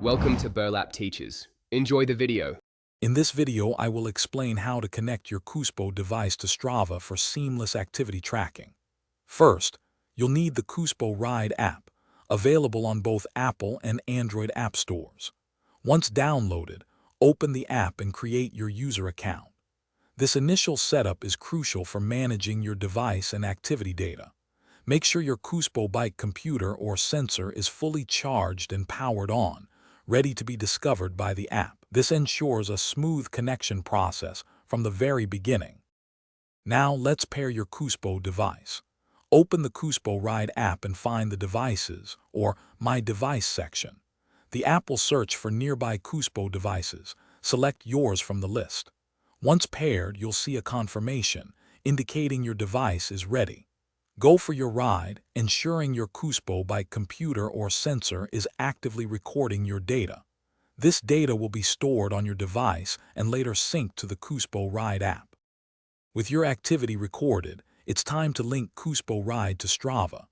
Welcome to Burlap Teachers. Enjoy the video. In this video, I will explain how to connect your Coospo device to Strava for seamless activity tracking. First, you'll need the Coospo Ride app, available on both Apple and Android app stores. Once downloaded, open the app and create your user account. This initial setup is crucial for managing your device and activity data. Make sure your Coospo bike computer or sensor is fully charged and powered on, ready to be discovered by the app. This ensures a smooth connection process from the very beginning. Now let's pair your Coospo device. Open the Coospo Ride app and find the Devices or My Device section. The app will search for nearby Coospo devices. Select yours from the list. Once paired, you'll see a confirmation indicating your device is ready. Go for your ride, ensuring your Coospo bike computer or sensor is actively recording your data. This data will be stored on your device and later synced to the Coospo Ride app. With your activity recorded, it's time to link Coospo Ride to Strava.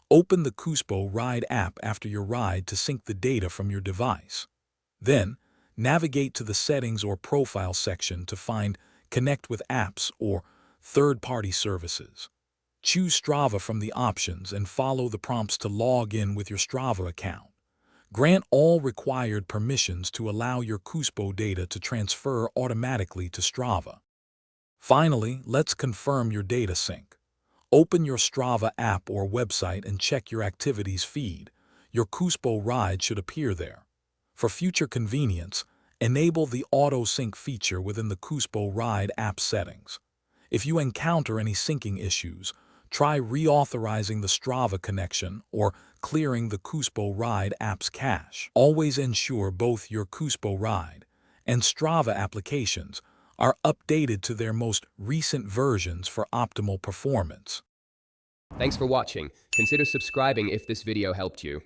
Open the Coospo Ride app after your ride to sync the data from your device. Then, navigate to the Settings or Profile section to find Connect with Apps or Third-Party Services. Choose Strava from the options and follow the prompts to log in with your Strava account. Grant all required permissions to allow your Coospo data to transfer automatically to Strava. Finally, let's confirm your data sync. Open your Strava app or website and check your activities feed. Your Coospo ride should appear there. For future convenience, enable the auto sync feature within the Coospo Ride app settings. If you encounter any syncing issues, try reauthorizing the Strava connection or clearing the Coospo Ride app's cache. Always ensure both your Coospo Ride and Strava applications are updated to their most recent versions for optimal performance. Thanks for watching. Consider subscribing if this video helped you.